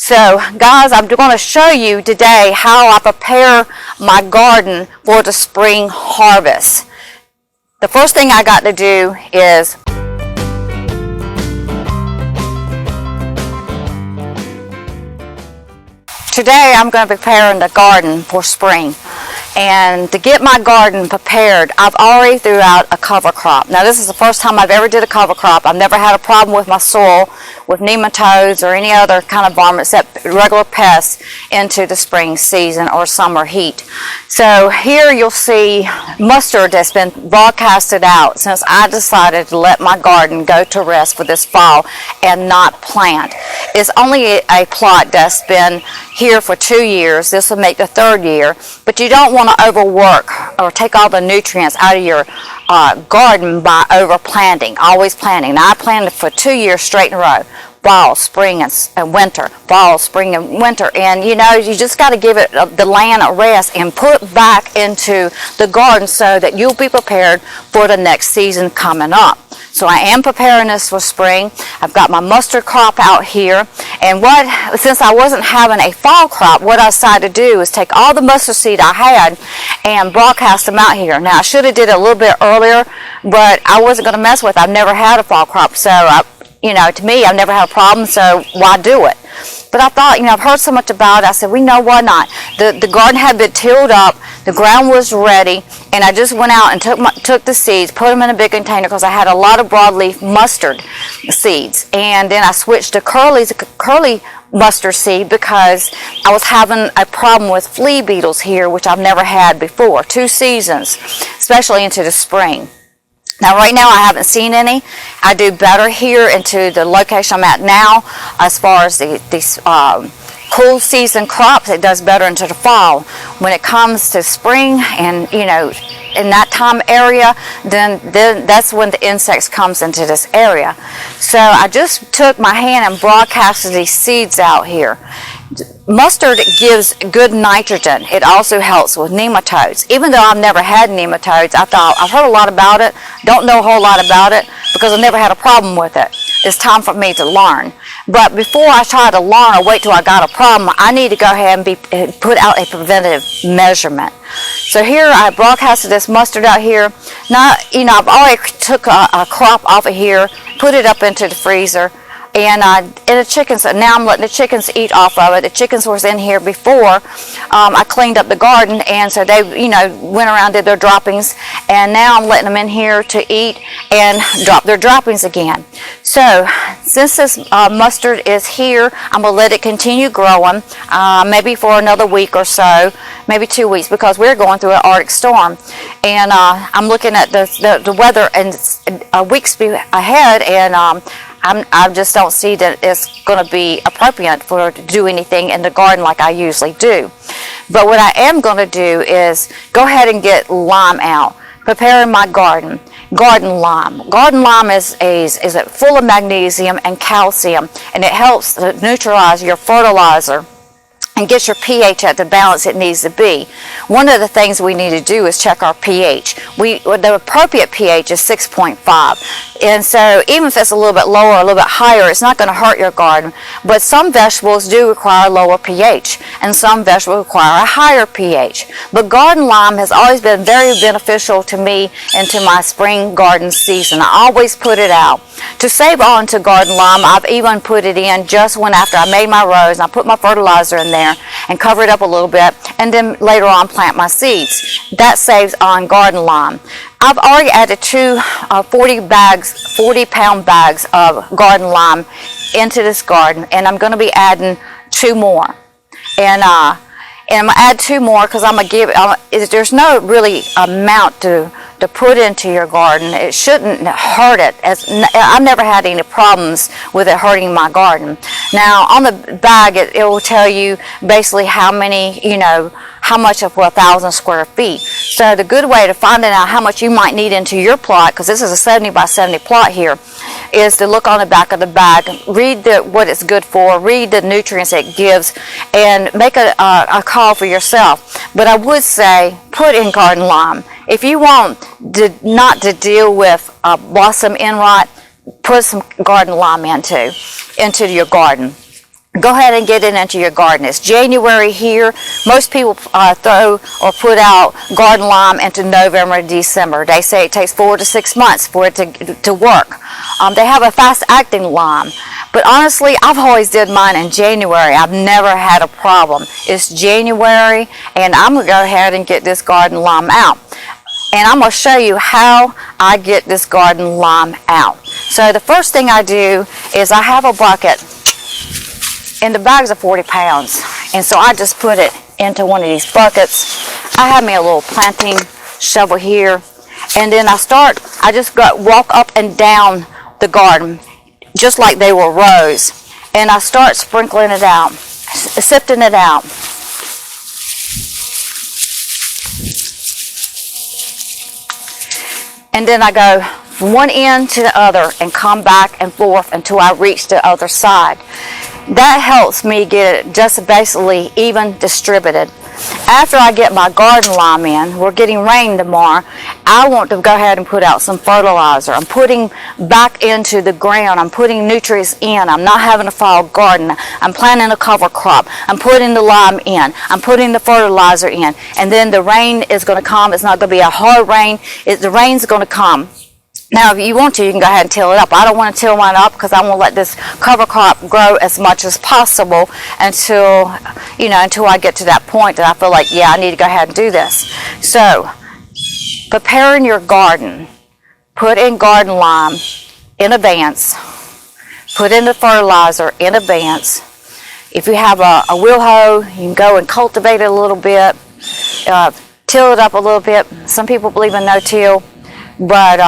So guys, I'm going to show you today how I prepare my garden for the spring harvest. The first thing I got to do is today I'm going to be preparing the garden for spring. And to get my garden prepared, I've already threw out a cover crop. Now this is the first time I've ever did a cover crop. I've never had a problem with my soil, with nematodes or any other kind of varmints except regular pests into the spring season or summer heat. So here you'll see mustard that's been broadcasted out since I decided to let my garden go to rest for this fall and not plant. It's only a plot that's been here for 2 years. This will make the 3rd year, but you don't want to overwork or take all the nutrients out of your garden by overplanting, always planting. Now I planted for 2 years straight in a row, fall, spring, and winter, fall, spring, and winter, and you know, you just got to give it the land a rest and put back into the garden so that you'll be prepared for the next season coming up. So I am preparing this for spring. I've got my mustard crop out here, and since I wasn't having a fall crop, what I decided to do is take all the mustard seed I had and broadcast them out here. Now I should have did it a little bit earlier, but I wasn't going to mess with it. I've never had a fall crop, so you know, to me, I've never had a problem, so why do it? But I thought, you know, I've heard so much about it. I said, well, you know, why not? The garden had been tilled up, the ground was ready, and I just went out and took the seeds, put them in a big container because I had a lot of broadleaf mustard seeds. And then I switched to curly mustard seed because I was having a problem with flea beetles here, which I've never had before, 2 seasons, especially into the spring. Now right now I haven't seen any. I do better here into the location I'm at now as far as these cool season crops. It does better into the fall. When it comes to spring and you know in that time area, then that's when the insects comes into this area. So I just took my hand and broadcasted these seeds out here. Mustard gives good nitrogen. It also helps with nematodes. Even though I've never had nematodes, I thought I've heard a lot about it, don't know a whole lot about it because I've never had a problem with it. It's time for me to learn. But before I try to learn or wait till I got a problem, I need to go ahead and put out a preventative measurement. So here I broadcasted this mustard out here. Now, you know, I've already took a crop off of here, put it up into the freezer. And the chickens, now I'm letting the chickens eat off of it. The chickens was in here before I cleaned up the garden, and so they, you know, went around, did their droppings, and now I'm letting them in here to eat and drop their droppings again. So since this mustard is here, I'm going to let it continue growing, maybe for another week or so, maybe 2 weeks, because we're going through an Arctic storm. And I'm looking at the weather and weeks ahead, and I just don't see that it's going to be appropriate for to do anything in the garden like I usually do. But what I am going to do is go ahead and get lime out, preparing my garden. Garden lime. Garden lime is full of magnesium and calcium, and it helps to neutralize your fertilizer and get your pH at the balance it needs to be. One of the things we need to do is check our pH. The appropriate pH is 6.5. And so even if it's a little bit lower or a little bit higher, it's not going to hurt your garden. But some vegetables do require lower pH, and some vegetables require a higher pH. But garden lime has always been very beneficial to me into my spring garden season. I always put it out. To save on to garden lime, I've even put it in just after I made my rows, and I put my fertilizer in there and cover it up a little bit, and then later on plant my seeds. That saves on garden lime. I've already added 2 40-pound bags of garden lime into this garden, and I'm going to be adding 2 more. And I'm going to add 2 more because I'm going to give there's no really amount to put into your garden. It shouldn't hurt it. I've never had any problems with it hurting my garden. Now on the bag it will tell you basically how many, you know, how much of 1,000 square feet. So the good way to find out how much you might need into your plot, because this is a 70 by 70 plot here, is to look on the back of the bag, read what it's good for, read the nutrients it gives, and make a call for yourself. But I would say put in garden lime. If you want not to deal with blossom end rot, put some garden lime into your garden. go ahead and get it into your garden. It's January here. Most people throw or put out garden lime into November and December. They say it takes 4 to 6 months for it to work. They have a fast-acting lime. But honestly, I've always did mine in January. I've never had a problem. It's January, and I'm going to go ahead and get this garden lime out. And I'm going to show you how I get this garden lime out. So the first thing I do is I have a bucket, and the bags are 40 pounds. And so I just put it into one of these buckets. I have me a little planting shovel here. And then I just walk up and down the garden, just like they were rows. And I start sprinkling it out, sifting it out. And then I go from one end to the other and come back and forth until I reach the other side. That helps me get it just basically even distributed. After I get my garden lime in, we're getting rain tomorrow, I want to go ahead and put out some fertilizer. I'm putting back into the ground. I'm putting nutrients in. I'm not having a fall garden. I'm planting a cover crop. I'm putting the lime in. I'm putting the fertilizer in. And then the rain is going to come. It's not going to be a hard rain. The rain's going to come. Now, if you want to, you can go ahead and till it up. I don't want to till mine up because I want to let this cover crop grow as much as possible until I get to that point that I feel like, yeah, I need to go ahead and do this. So, preparing your garden. Put in garden lime in advance. Put in the fertilizer in advance. If you have a wheel hoe, you can go and cultivate it a little bit. Till it up a little bit. Some people believe in no-till, but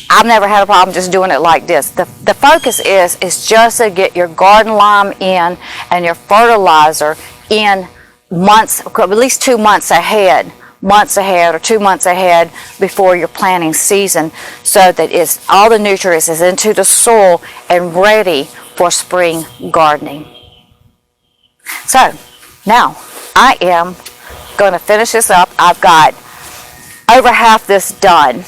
I've never had a problem just doing it like this. The focus is just to get your garden lime in and your fertilizer in months, at least 2 months ahead or 2 months ahead before your planting season, so that all the nutrients is into the soil and ready for spring gardening. So now I am going to finish this up. I've got over half this done.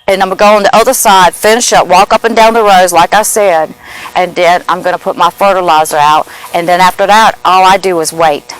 And I'm going to go on the other side, finish up, walk up and down the rows like I said, and then I'm going to put my fertilizer out. And then after that, all I do is wait.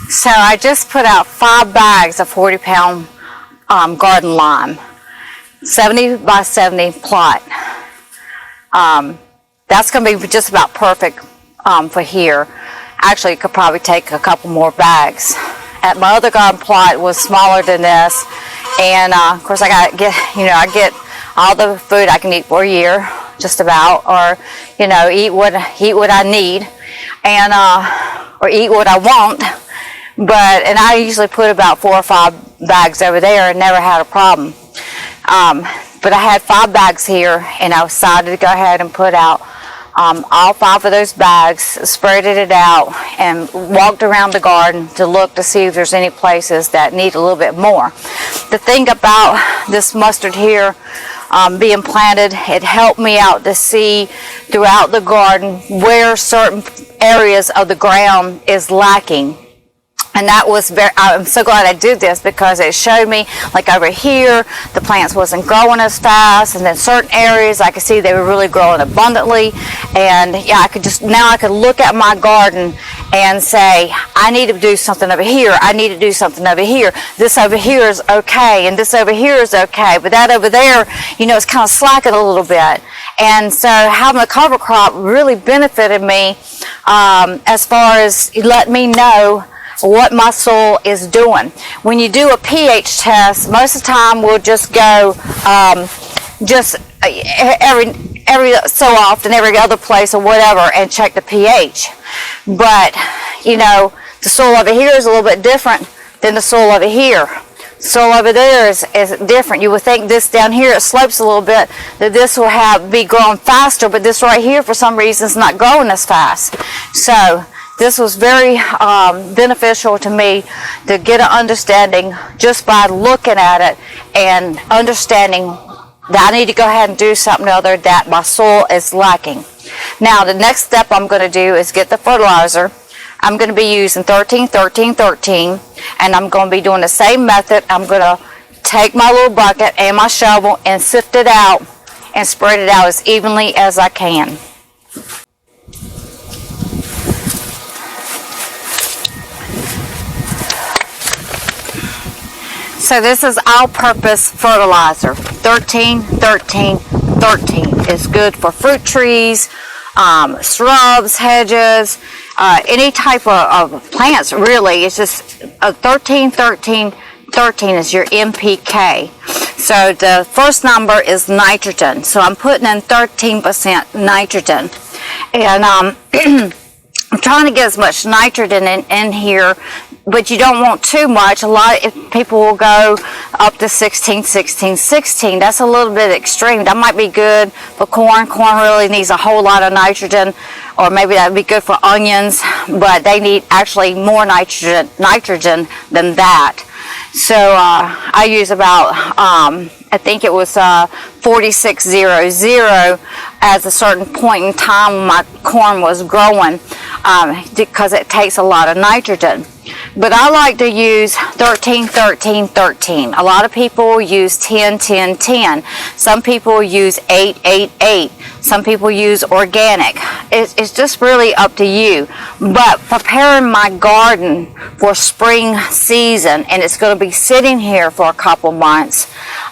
So I just put out 5 bags of 40-pound garden lime, 70 by 70 plot. That's going to be just about perfect for here. Actually, it could probably take a couple more bags. At my other garden plot was smaller than this, and of course I get all the food I can eat for a year, just about, or eat what I need, and or eat what I want. And I usually put about 4 or 5 bags over there and never had a problem. But I had 5 bags here, and I decided to go ahead and put out all 5 of those bags, spreaded it out, and walked around the garden to look to see if there's any places that need a little bit more. The thing about this mustard here being planted, it helped me out to see throughout the garden where certain areas of the ground is lacking. And that was I'm so glad I did this, because it showed me, like over here, the plants wasn't growing as fast, and then certain areas I could see they were really growing abundantly. And yeah, I could look at my garden and say, I need to do something over here. I need to do something over here. This over here is okay, and this over here is okay, but that over there, it's kind of slacking a little bit. And so having a cover crop really benefited me as far as letting me know what my soil is doing. When you do a pH test, most of the time we'll just go just every so often, every other place or whatever, and check the pH. But you know, the soil over here is a little bit different than the soil over here. Soil over there is different. You would think this down here, it slopes a little bit, that this will be growing faster, but this right here for some reason is not growing as fast. So this was very beneficial to me to get an understanding just by looking at it and understanding that I need to go ahead and do something other that my soil is lacking. Now the next step I'm going to do is get the fertilizer. I'm going to be using 13, 13, 13, and I'm going to be doing the same method. I'm going to take my little bucket and my shovel and sift it out and spread it out as evenly as I can. So this is all-purpose fertilizer. 13, 13, 13. It's good for fruit trees, shrubs, hedges, any type of plants really. It's just 13, 13, 13 is your NPK. So the first number is nitrogen. So I'm putting in 13% nitrogen. And I'm trying to get as much nitrogen in here, but you don't want too much. A lot of people will go up to 16, 16, 16. That's a little bit extreme. That might be good for corn. Corn really needs a whole lot of nitrogen, or maybe that would be good for onions, but they need actually more nitrogen than that. So I use about, I think it was 4600 as a certain point in time when my corn was growing, because it takes a lot of nitrogen. But I like to use 13, 13, 13. A lot of people use 10, 10, 10. Some people use 8, 8, 8. Some people use organic. It's just really up to you. But preparing my garden for spring season, and it's going to be sitting here for a couple months,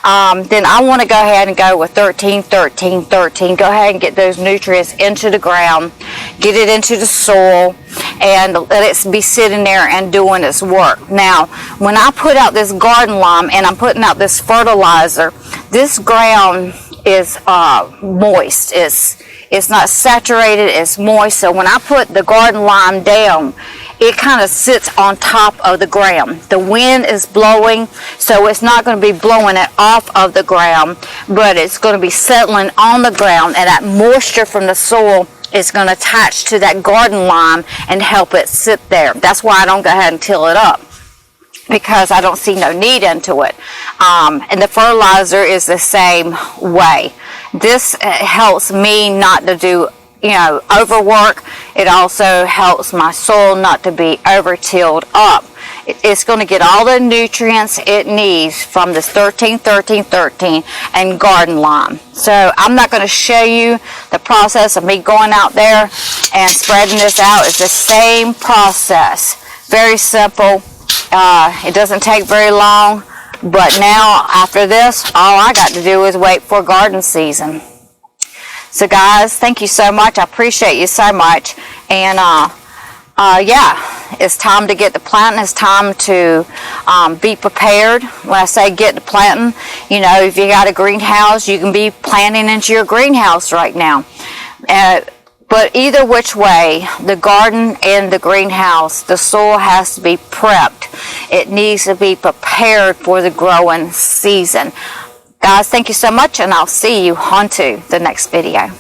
then I want to go ahead and go with 13, 13, 13. Go ahead and get those nutrients into the ground, get it into the soil, and let it be sitting there and doing its work. Now, when I put out this garden lime and I'm putting out this fertilizer, this ground is moist. It's not saturated, it's moist. So when I put the garden lime down, it kind of sits on top of the ground. The wind is blowing, so it's not going to be blowing it off of the ground, but it's going to be settling on the ground, and that moisture from the soil is going to attach to that garden lime and help it sit there. That's why I don't go ahead and till it up, because I don't see no need into it. And the fertilizer is the same way. This helps me not to do, overwork. It also helps my soil not to be over-tilled up. It's going to get all the nutrients it needs from this 13, 13, 13 and garden lime. So I'm not going to show you the process of me going out there and spreading this out. It's the same process. Very simple. It doesn't take very long. But now, after this, all I got to do is wait for garden season. So guys, thank you so much. I appreciate you so much. And yeah, it's time to get to planting. It's time to be prepared. When I say get to planting, if you got a greenhouse, you can be planting into your greenhouse right now. But either which way, the garden and the greenhouse, the soil has to be prepped. It needs to be prepared for the growing season. Guys, thank you so much, and I'll see you on to the next video.